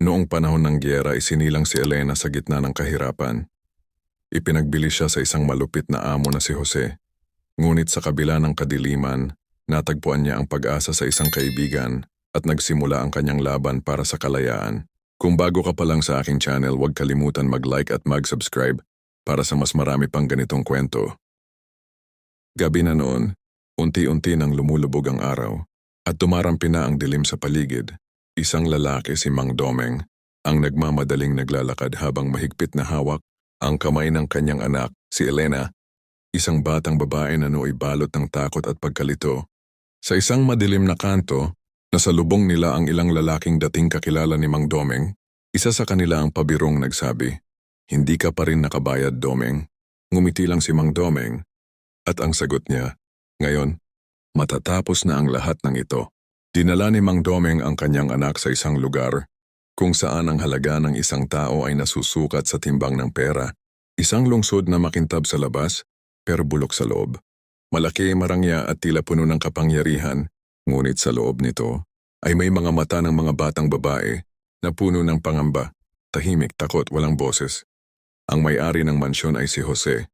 Noong panahon ng giyera isinilang si Elena sa gitna ng kahirapan. Ipinagbili siya sa isang malupit na amo na si Jose. Ngunit sa kabila ng kadiliman, natagpuan niya ang pag-asa sa isang kaibigan at nagsimula ang kanyang laban para sa kalayaan. Kung bago ka pa lang sa aking channel, huwag kalimutan mag-like at mag-subscribe para sa mas marami pang ganitong kwento. Gabi na noon, unti-unti nang lumulubog ang araw at tumarampi na ang dilim sa paligid. Isang lalaki, si Mang Domeng, ang nagmamadaling naglalakad habang mahigpit na hawak ang kamay ng kanyang anak, si Elena, isang batang babae na nooy balot ng takot at pagkalito. Sa isang madilim na kanto, nasa lubong nila ang ilang lalaking dating kakilala ni Mang Domeng. Isa sa kanila ang pabirong nagsabi, "Hindi ka pa rin nakabayad, Domeng." Ngumiti lang si Mang Domeng at ang sagot niya, "Ngayon, matatapos na ang lahat ng ito." Dinala ni Mang Domeng ang kanyang anak sa isang lugar kung saan ang halaga ng isang tao ay nasusukat sa timbang ng pera. Isang lungsod na makintab sa labas pero bulok sa loob. Malaki, marangya at tila puno ng kapangyarihan, ngunit sa loob nito ay may mga mata ng mga batang babae na puno ng pangamba, tahimik, takot, walang boses. Ang may-ari ng mansyon ay si Jose,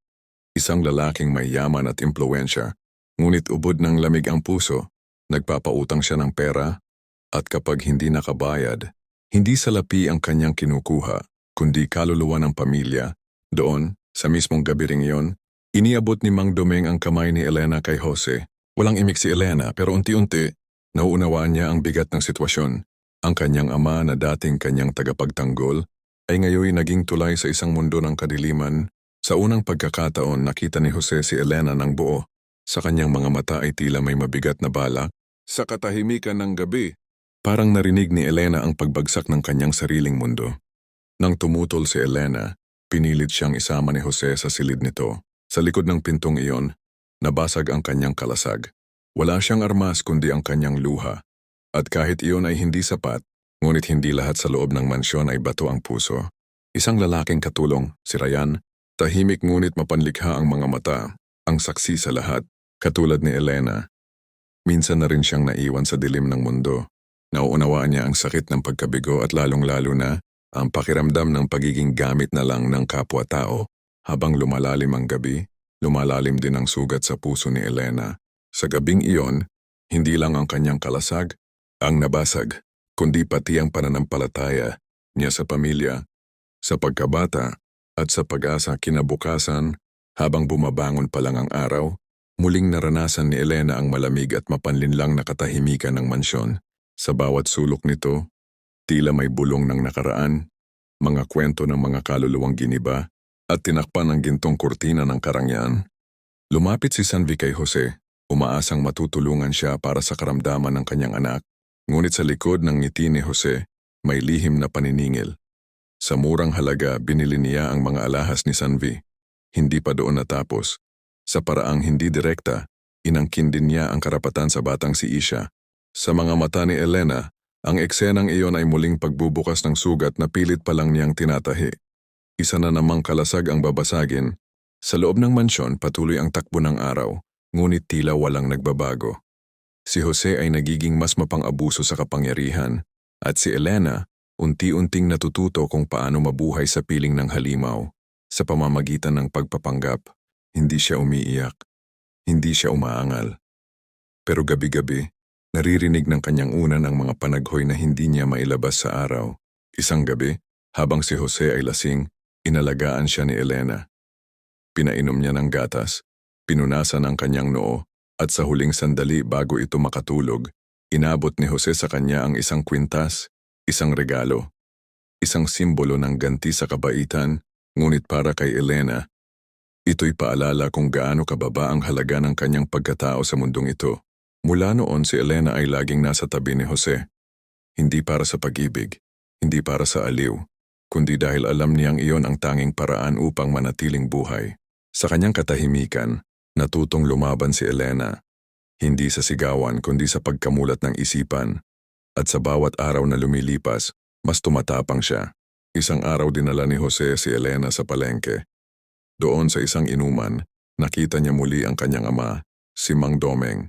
isang lalaking may yaman at impluwensya, ngunit ubod ng lamig ang puso. Nagpapautang siya ng pera at kapag hindi nakabayad, hindi salapi ang kanyang kinukuha, kundi kaluluwa ng pamilya. Doon, sa mismong gabi ring iyon, iniabot ni Mang Domeng ang kamay ni Elena kay Jose. Walang imik si Elena pero unti-unti, nauunawaan niya ang bigat ng sitwasyon. Ang kanyang ama na dating kanyang tagapagtanggol ay ngayon naging tulay sa isang mundo ng kadiliman. Sa unang pagkakataon nakita ni Jose si Elena ng buo. Sa kanyang mga mata ay tila may mabigat na balak. Sa katahimikan ng gabi, parang narinig ni Elena ang pagbagsak ng kanyang sariling mundo. Nang tumutol si Elena, pinilit siyang isama ni Jose sa silid nito. Sa likod ng pintong iyon, nabasag ang kanyang kalasag. Wala siyang armas kundi ang kanyang luha. At kahit iyon ay hindi sapat, ngunit hindi lahat sa loob ng mansyon ay bato ang puso. Isang lalaking katulong, si Ryan, tahimik ngunit mapanlikha ang mga mata, ang saksi sa lahat, katulad ni Elena. Minsan na rin siyang naiwan sa dilim ng mundo. Nauunawaan niya ang sakit ng pagkabigo at lalong-lalo na ang pakiramdam ng pagiging gamit na lang ng kapwa-tao. Habang lumalalim ang gabi, lumalalim din ang sugat sa puso ni Elena. Sa gabing iyon, hindi lang ang kanyang kalasag ang nabasag, kundi pati ang pananampalataya niya sa pamilya, sa pagkabata at sa pag-asa kinabukasan. Habang bumabangon pa lang ang araw, muling naranasan ni Elena ang malamig at mapanlinlang na katahimikan ng mansyon. Sa bawat sulok nito, tila may bulong ng nakaraan, mga kwento ng mga kaluluwang giniba, at tinakpan ng gintong kurtina ng karangyaan. Lumapit si Sanvi kay Jose, umaasang matutulungan siya para sa karamdaman ng kanyang anak. Ngunit sa likod ng ngiti ni Jose, may lihim na paniningil. Sa murang halaga, binili niya ang mga alahas ni Sanvi. Hindi pa doon natapos. Sa paraang hindi direkta, inangkin din niya ang karapatan sa batang si Isha. Sa mga mata ni Elena, ang eksenang iyon ay muling pagbubukas ng sugat na pilit pa lang niyang tinatahi. Isa na namang kalasag ang babasagin. Sa loob ng mansyon patuloy ang takbo ng araw, ngunit tila walang nagbabago. Si Jose ay nagiging mas mapang-abuso sa kapangyarihan, at si Elena unti-unting natututo kung paano mabuhay sa piling ng halimaw. Sa pamamagitan ng pagpapanggap, hindi siya umiiyak, hindi siya umaangal. Pero gabi-gabi, naririnig ng kanyang unan ang mga panaghoy na hindi niya mailabas sa araw. Isang gabi, habang si Jose ay lasing, inalagaan siya ni Elena. Pinainom niya ng gatas, pinunasan ang kanyang noo, at sa huling sandali bago ito makatulog, inabot ni Jose sa kanya ang isang kwintas, isang regalo, isang simbolo ng ganti sa kabaitan, ngunit para kay Elena, ito'y paalala kung gaano kababa ang halaga ng kanyang pagkatao sa mundong ito. Mula noon si Elena ay laging nasa tabi ni Jose. Hindi para sa pag-ibig, hindi para sa aliw, kundi dahil alam niyang iyon ang tanging paraan upang manatiling buhay. Sa kanyang katahimikan, natutong lumaban si Elena. Hindi sa sigawan kundi sa pagkamulat ng isipan. At sa bawat araw na lumilipas, mas tumatapang siya. Isang araw dinala ni Jose si Elena sa palengke. Doon sa isang inuman, nakita niya muli ang kanyang ama, si Mang Domeng.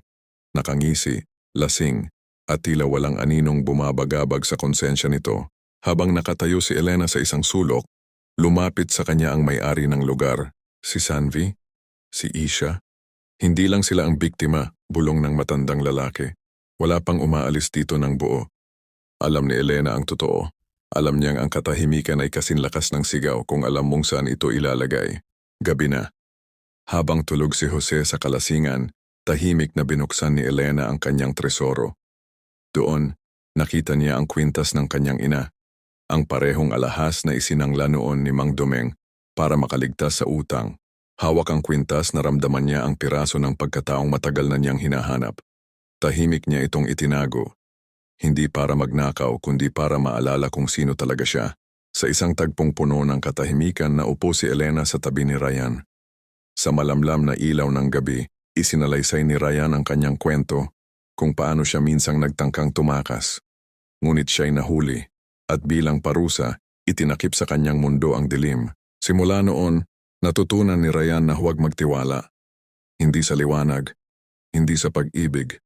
Nakangisi, lasing, at tila walang aninong bumabagabag sa konsensya nito. Habang nakatayo si Elena sa isang sulok, lumapit sa kanya ang may-ari ng lugar, si Sanvi, si Isha. Hindi lang sila ang biktima, bulong ng matandang lalaki. Wala pang umaalis dito ng buo. Alam ni Elena ang totoo. Alam niyang ang katahimikan ay kasinlakas ng sigaw kung alam mong saan ito ilalagay. Gabi na. Habang tulog si Jose sa kalasingan, tahimik na binuksan ni Elena ang kanyang tresoro. Doon, nakita niya ang kwintas ng kanyang ina, ang parehong alahas na isinangla noon ni Mang Domeng para makaligtas sa utang. Hawak ang kwintas, naramdaman niya ang piraso ng pagkataong matagal na niyang hinahanap. Tahimik niya itong itinago. Hindi para magnakaw kundi para maalala kung sino talaga siya. Sa isang tagpong puno ng katahimikan, naupo si Elena sa tabi ni Ryan. Sa malamlam na ilaw ng gabi, isinalaysay ni Ryan ang kanyang kwento kung paano siya minsang nagtangkang tumakas. Ngunit siya'y nahuli at bilang parusa, itinakip sa kanyang mundo ang dilim. Simula noon, natutunan ni Ryan na huwag magtiwala. Hindi sa liwanag, hindi sa pag-ibig,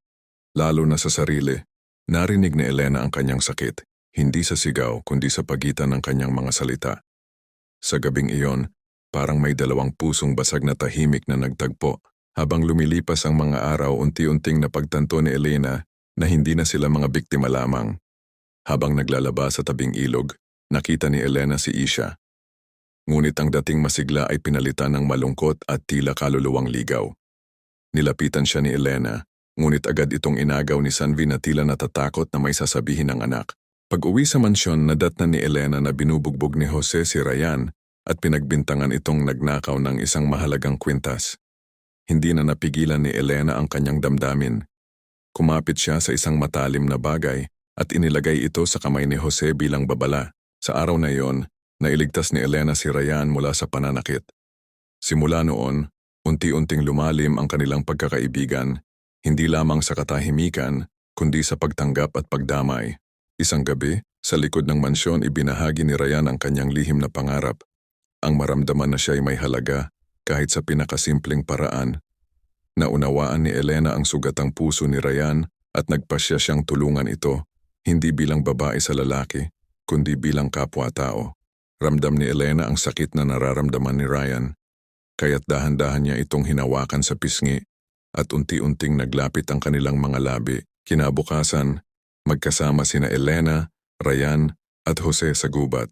lalo na sa sarili. Narinig ni Elena ang kanyang sakit, hindi sa sigaw kundi sa pagitan ng kanyang mga salita. Sa gabing iyon, parang may dalawang pusong basag na tahimik na nagtagpo. Habang lumilipas ang mga araw, unti-unting napagtanto ni Elena na hindi na sila mga biktima lamang. Habang naglalaba sa tabing ilog, nakita ni Elena si Isha. Ngunit ang dating masigla ay pinalitan ng malungkot at tila kaluluwang ligaw. Nilapitan siya ni Elena, ngunit agad itong inagaw ni Sanvi na tila natatakot na may sasabihin ng anak. Pag-uwi sa mansyon, nadatnan ni Elena na binubugbog ni Jose si Ryan at pinagbintangan itong nagnakaw ng isang mahalagang kwintas. Hindi na napigilan ni Elena ang kanyang damdamin. Kumapit siya sa isang matalim na bagay at inilagay ito sa kamay ni Jose bilang babala. Sa araw na iyon, nailigtas ni Elena si Ryan mula sa pananakit. Simula noon, unti-unting lumalim ang kanilang pagkakaibigan, hindi lamang sa katahimikan, kundi sa pagtanggap at pagdamay. Isang gabi, sa likod ng mansyon, ibinahagi ni Ryan ang kanyang lihim na pangarap. Ang maramdaman na siya ay may halaga, kahit sa pinakasimpleng paraan. Naunawaan ni Elena ang sugatang puso ni Ryan at nagpasya siyang tulungan ito, hindi bilang babae sa lalaki, kundi bilang kapwa-tao. Ramdam ni Elena ang sakit na nararamdaman ni Ryan, kaya't dahan-dahan niya itong hinawakan sa pisngi at unti-unting naglapit ang kanilang mga labi. Kinabukasan, magkasama sina Elena, Ryan at Jose sa gubat.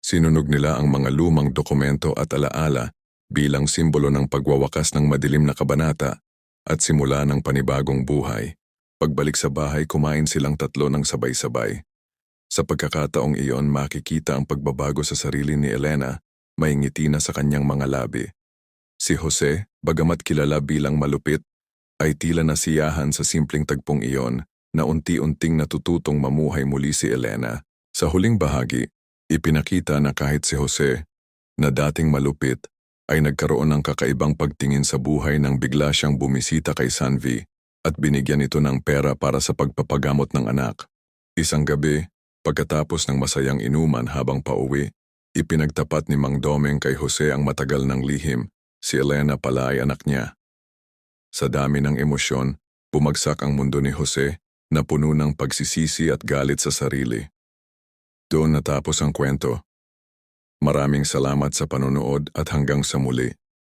Sinunog nila ang mga lumang dokumento at alaala bilang simbolo ng pagwawakas ng madilim na kabanata at simula ng panibagong buhay. Pagbalik sa bahay, kumain silang tatlo ng sabay-sabay. Sa pagkakataong iyon, makikita ang pagbabago sa sarili ni Elena, may ngiti na sa kanyang mga labi. Si Jose, bagamat kilala bilang malupit, ay tila nasiyahan sa simpleng tagpong iyon na unti-unting natututong mamuhay muli si Elena. Sa huling bahagi, ipinakita na kahit si Jose, na dating malupit, ay nagkaroon ng kakaibang pagtingin sa buhay nang bigla siyang bumisita kay Sanvi at binigyan ito ng pera para sa pagpapagamot ng anak. Isang gabi, pagkatapos ng masayang inuman habang pauwi, ipinagtapat ni Mang Domeng kay Jose ang matagal ng lihim, si Elena pala ay anak niya. Sa dami ng emosyon, bumagsak ang mundo ni Jose na puno ng pagsisisi at galit sa sarili. Doon natapos ang kwento. Maraming salamat sa panonood at hanggang sa muli.